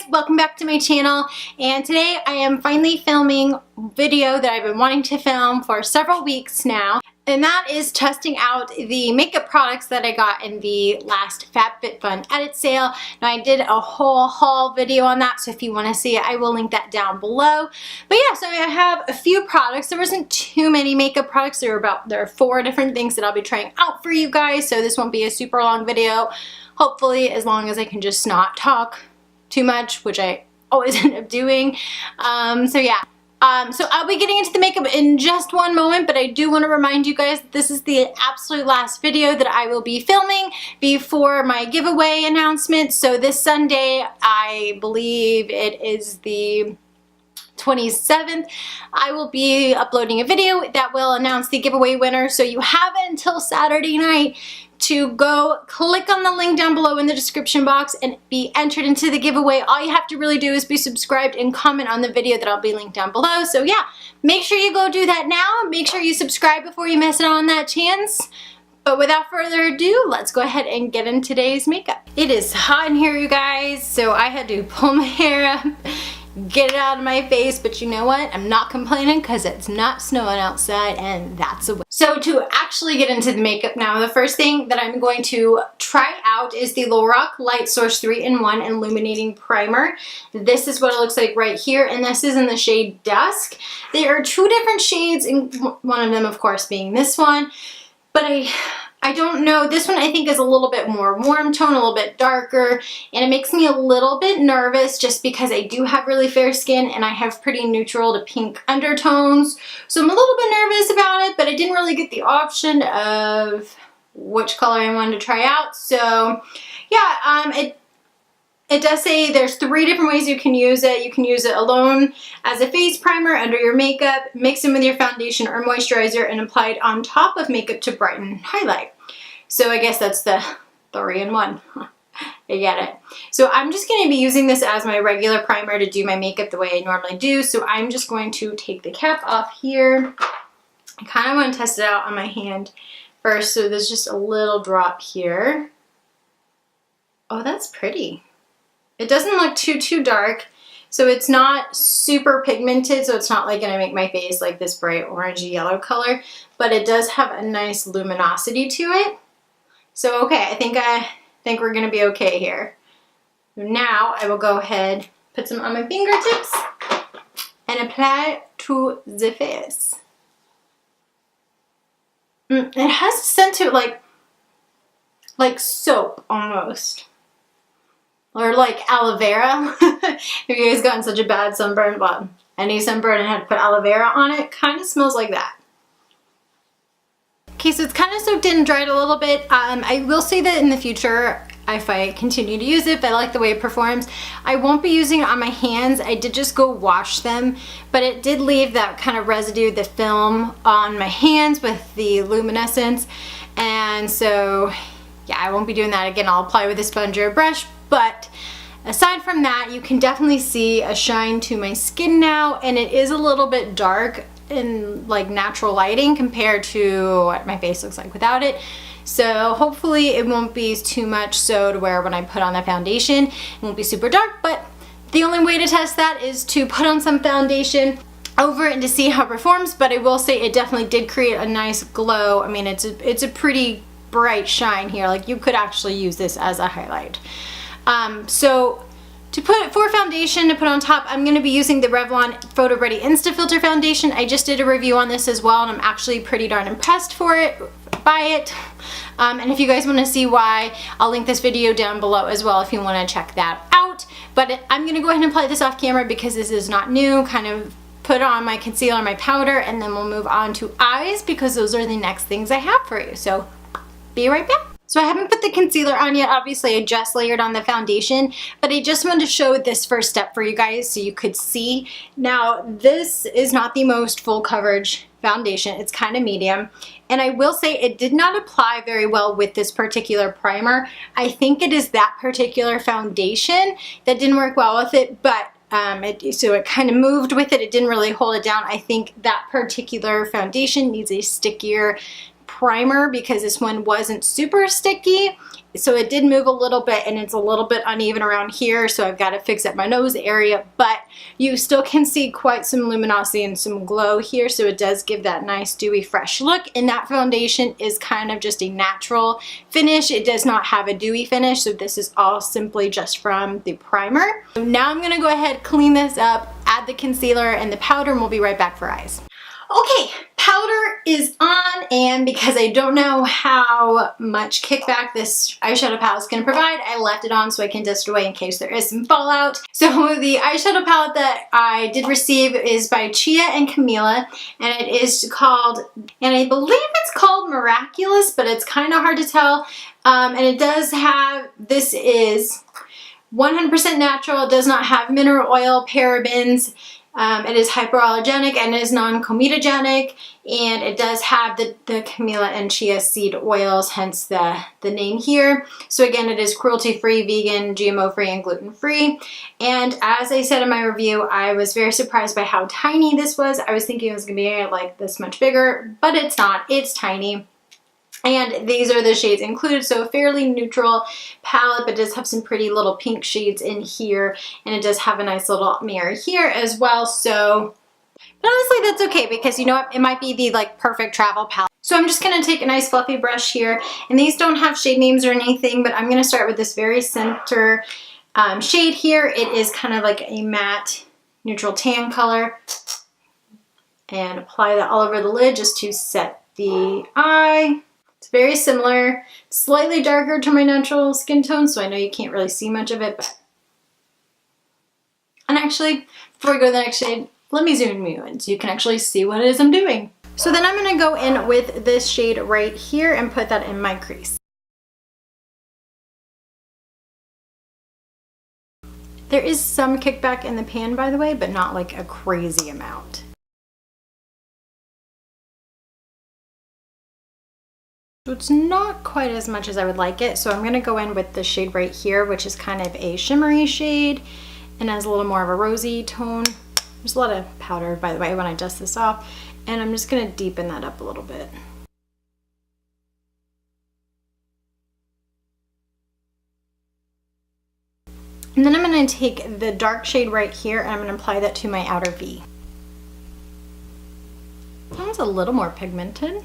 guys, welcome back to my channel, and today I am finally filming a video that I've been wanting to film for several weeks now, and that is testing out the makeup products that I got in the last FabFitFun edit sale. Now I did a whole haul video on that, so if you want to see it, I will link that down below. But yeah, so I have a few products. There wasn't too many makeup products. There are 4 different things that I'll be trying out for you guys, so this won't be a super long video. Hopefully, as long as I can just not talk too much, which I always end up doing. So yeah. So I'll be getting into the makeup in just one moment, but I do want to remind you guys that this is the absolute last video that I will be filming before my giveaway announcement. So this Sunday, I believe it is the 27th, I will be uploading a video that will announce the giveaway winner. So you have until Saturday night to go click on the link down below in the description box and be entered into the giveaway. All you have to really do is be subscribed and comment on the video that I'll be linked down below. So yeah, make sure you go do that now. Make sure you subscribe before you miss out on that chance. But without further ado, let's go ahead and get in today's makeup. It is hot in here, you guys, so I had to pull my hair up, get it out of my face, but you know what? I'm not complaining because it's not snowing outside, and that's a win. So to actually get into the makeup now, the first thing that I'm going to try out is the Lorac Light Source 3-in-1 Illuminating Primer. This is what it looks like right here, and this is in the shade Dusk. There are 2 different shades, and one of them, of course, being this one. But I don't know, this one I think is a little bit more warm tone, a little bit darker, and it makes me a little bit nervous just because I do have really fair skin and I have pretty neutral to pink undertones. So I'm a little bit nervous about it, but I didn't really get the option of which color I wanted to try out. So yeah, it does say there's 3 different ways you can use it. You can use it alone as a face primer under your makeup, mix it with your foundation or moisturizer, and apply it on top of makeup to brighten and highlight. So I guess that's the 3-in-1. I get it. So I'm just going to be using this as my regular primer to do my makeup the way I normally do. So I'm just going to take the cap off here. I kind of want to test it out on my hand first. So there's just a little drop here. Oh, that's pretty. It doesn't look too dark, so it's not super pigmented, so it's not like gonna make my face like this bright orangey yellow color, but it does have a nice luminosity to it. So okay, I think we're gonna be okay here. Now I will go ahead, put some on my fingertips, and apply to the face. It has a scent to it like soap almost. Or like aloe vera. If you guys gotten such a bad sunburn, well, any sunburn and had to put aloe vera on it, kind of smells like that. Okay, so it's kind of soaked in and dried a little bit. I will say that in the future, if I continue to use it, if I like the way it performs, I won't be using it on my hands. I did just go wash them, but it did leave that kind of residue, the film on my hands with the luminescence. And so, yeah, I won't be doing that again. I'll apply with a sponge or a brush. But aside from that, you can definitely see a shine to my skin now, and it is a little bit dark in like natural lighting compared to what my face looks like without it. So hopefully it won't be too much so to where when I put on the foundation, it won't be super dark, but the only way to test that is to put on some foundation over it and to see how it performs. But I will say it definitely did create a nice glow. I mean, it's a pretty bright shine here. Like you could actually use this as a highlight. So for foundation to put on top, I'm going to be using the Revlon Photo Ready Insta Filter Foundation. I just did a review on this as well, and I'm actually pretty darn impressed by it. And if you guys want to see why, I'll link this video down below as well if you want to check that out. But I'm going to go ahead and apply this off camera because this is not new. Kind of put on my concealer, my powder, and then we'll move on to eyes because those are the next things I have for you. So be right back. So I haven't put the concealer on yet. Obviously, I just layered on the foundation, but I just wanted to show this first step for you guys so you could see. Now, this is not the most full coverage foundation. It's kind of medium. And I will say it did not apply very well with this particular primer. I think it is that particular foundation that didn't work well with it, but so it kind of moved with it. It didn't really hold it down. I think that particular foundation needs a stickier primer because this one wasn't super sticky. So it did move a little bit and it's a little bit uneven around here. So I've got to fix up my nose area, but you still can see quite some luminosity and some glow here. So it does give that nice dewy fresh look. And that foundation is kind of just a natural finish. It does not have a dewy finish. So this is all simply just from the primer. So now I'm going to go ahead, clean this up, add the concealer and the powder, and we'll be right back for eyes. Okay, powder is on, and because I don't know how much kickback this eyeshadow palette is going to provide, I left it on so I can dust it away in case there is some fallout. So the eyeshadow palette that I did receive is by Chia and Camila, and it is called, and I believe it's called Miraculous, but it's kind of hard to tell. And it does have, this is 100% natural. It does not have mineral oil, parabens. It is hypoallergenic and is non-comedogenic, and it does have the Camila and Chia seed oils, hence the name here. So again, it is cruelty-free, vegan, GMO-free, and gluten-free. And as I said in my review, I was very surprised by how tiny this was. I was thinking it was going to be like this much bigger, but it's not. It's tiny. And these are the shades included, so a fairly neutral palette, but it does have some pretty little pink shades in here, and it does have a nice little mirror here as well. So, but honestly, that's okay because you know what? It might be the like perfect travel palette. So I'm just gonna take a nice fluffy brush here, and these don't have shade names or anything, but I'm gonna start with this very center shade here. It is kind of like a matte neutral tan color, and apply that all over the lid just to set the eye. It's very similar, slightly darker to my natural skin tone, so I know you can't really see much of it. But... And actually, before we go to the next shade, let me zoom you in so you can actually see what it is I'm doing. So then I'm going to go in with this shade right here and put that in my crease. There is some kickback in the pan, by the way, but not like a crazy amount. So it's not quite as much as I would like it, so I'm going to go in with the shade right here, which is kind of a shimmery shade and has a little more of a rosy tone. There's a lot of powder, by the way, when I dust this off, and I'm just going to deepen that up a little bit. And then I'm going to take the dark shade right here and I'm going to apply that to my outer V. That one's a little more pigmented.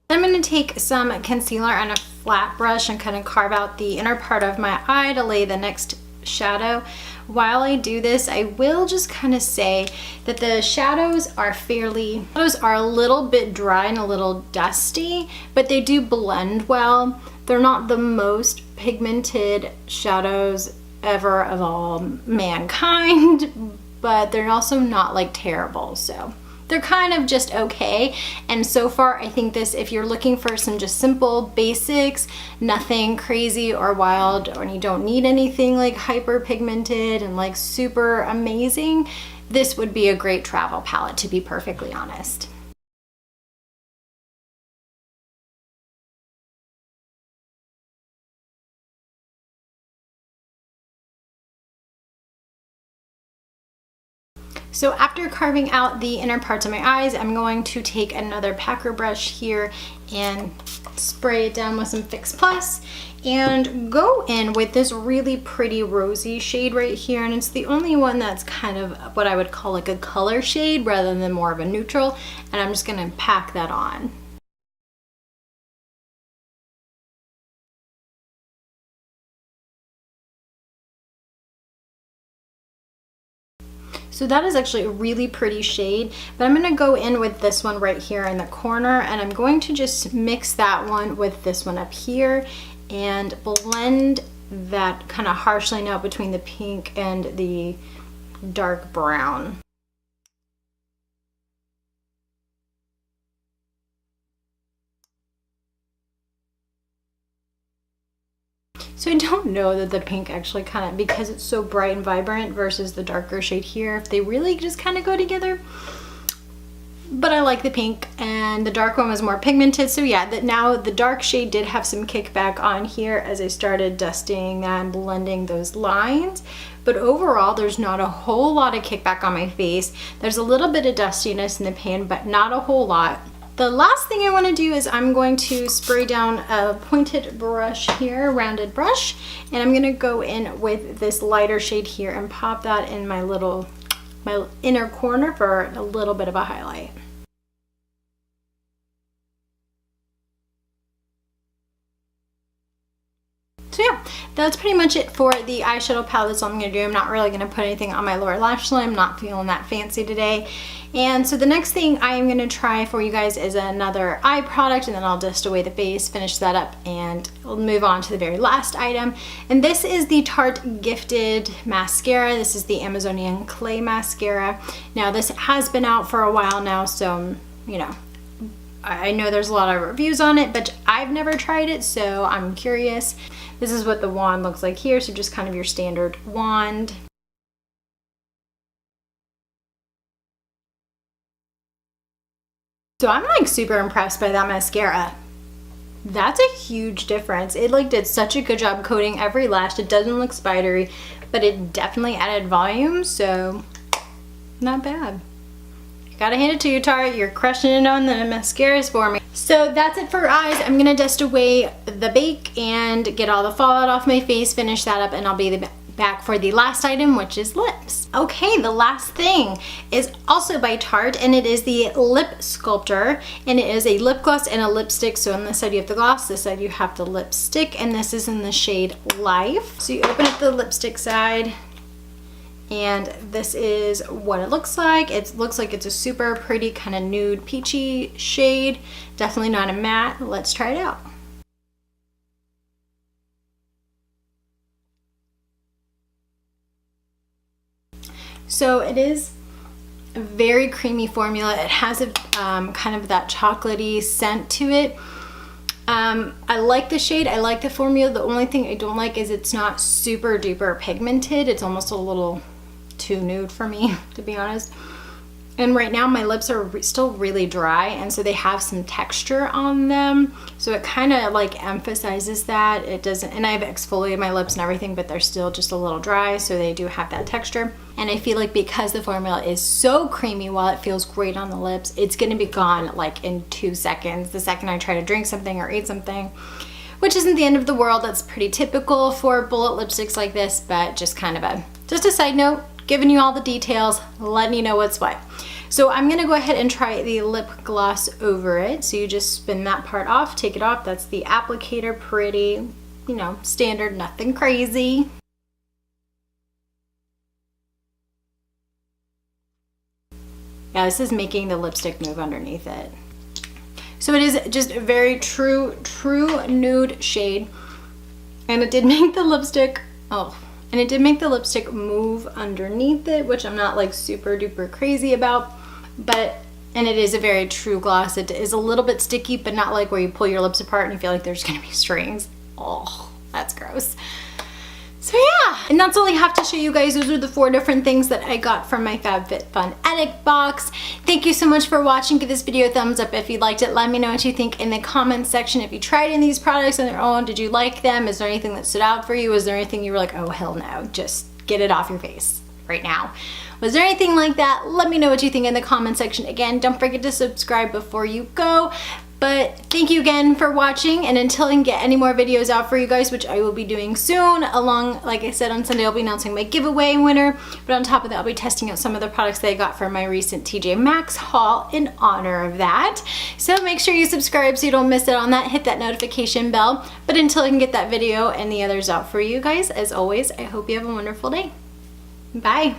I'm going to take some concealer on a flat brush and kind of carve out the inner part of my eye to lay the next shadow. While I do this, I will just kind of say that the shadows are a little bit dry and a little dusty, but they do blend well. They're not the most pigmented shadows ever of all mankind, but they're also not like terrible, so they're kind of just okay. And so far, I think this, if you're looking for some just simple basics, nothing crazy or wild, or you don't need anything like hyper pigmented and like super amazing, this would be a great travel palette, to be perfectly honest. So after carving out the inner parts of my eyes, I'm going to take another packer brush here and spray it down with some Fix Plus and go in with this really pretty rosy shade right here. And it's the only one that's kind of what I would call like a color shade rather than more of a neutral. And I'm just gonna pack that on. So that is actually a really pretty shade, but I'm gonna go in with this one right here in the corner, and I'm going to just mix that one with this one up here and blend that kind of harsh line out between the pink and the dark brown. So I don't know that the pink actually kind of, because it's so bright and vibrant versus the darker shade here, if they really just kind of go together. but I like the pink, and the dark one was more pigmented. So yeah, now the dark shade did have some kickback on here as I started dusting and blending those lines. But overall, there's not a whole lot of kickback on my face. There's a little bit of dustiness in the pan, but not a whole lot. The last thing I want to do is I'm going to spray down a pointed brush here, a rounded brush, and I'm going to go in with this lighter shade here and pop that in my inner corner for a little bit of a highlight. So yeah, that's pretty much it for the eyeshadow palette. That's all I'm going to do. I'm not really going to put anything on my lower lash line. I'm not feeling that fancy today. And so the next thing I am going to try for you guys is another eye product, and then I'll dust away the face, finish that up, and we'll move on to the very last item. And this is the Tarte Gifted Mascara. This is the Amazonian Clay Mascara. Now this has been out for a while now, so you know, I know there's a lot of reviews on it, but I've never tried it, so I'm curious. This is what the wand looks like here, so just kind of your standard wand. So I'm like super impressed by that mascara. That's a huge difference. It like did such a good job coating every lash. It doesn't look spidery, but it definitely added volume, so not bad. Gotta hand it to you, Tarte. You're crushing it on the mascaras for me. So that's it for eyes. I'm gonna dust away the bake and get all the fallout off my face, finish that up, and I'll be back for the last item, which is lips. Okay, the last thing is also by Tarte, and it is the Lip Sculptor, and it is a lip gloss and a lipstick. So on this side you have the gloss, this side you have the lipstick, and this is in the shade Life. So you open up the lipstick side, and this is what it looks like. It looks like it's a super pretty kind of nude peachy shade. Definitely not a matte. Let's try it out. So it is a very creamy formula. It has a kind of that chocolatey scent to it. I like the shade, I like the formula. The only thing I don't like is it's not super duper pigmented. It's almost a little too nude for me, to be honest. And right now my lips are still really dry, and so they have some texture on them, so it kind of like emphasizes that. It doesn't, and I've exfoliated my lips and everything, but they're still just a little dry, so they do have that texture. And I feel like because the formula is so creamy, while it feels great on the lips, it's gonna be gone like in 2 seconds the second I try to drink something or eat something, which isn't the end of the world. That's pretty typical for bullet lipsticks like this, but just kind of just a side note, giving you all the details, letting you know what's what. So I'm gonna go ahead and try the lip gloss over it. So you just spin that part off, take it off. That's the applicator, pretty, you know, standard, nothing crazy. Yeah, this is making the lipstick move underneath it. So it is just a very true nude shade. And it did make the lipstick, move underneath it, which I'm not like super duper crazy about, and it is a very true gloss. It is a little bit sticky, but not like where you pull your lips apart and you feel like there's gonna be strings. Oh, that's gross. So yeah, and that's all I have to show you guys. Those are the 4 different things that I got from my FabFitFun edit box. Thank you so much for watching. Give this video a thumbs up if you liked it. Let me know what you think in the comments section. If you tried any of these products on their own, did you like them? Is there anything that stood out for you? Was there anything you were like, oh hell no, just get it off your face right now? Was there anything like that? Let me know what you think in the comment section. Again, don't forget to subscribe before you go. But thank you again for watching, and until I can get any more videos out for you guys, which I will be doing soon, like I said, on Sunday I'll be announcing my giveaway winner, but on top of that I'll be testing out some of the products that I got from my recent TJ Maxx haul in honor of that. So make sure you subscribe so you don't miss out on that. Hit that notification bell. But until I can get that video and the others out for you guys, as always, I hope you have a wonderful day. Bye.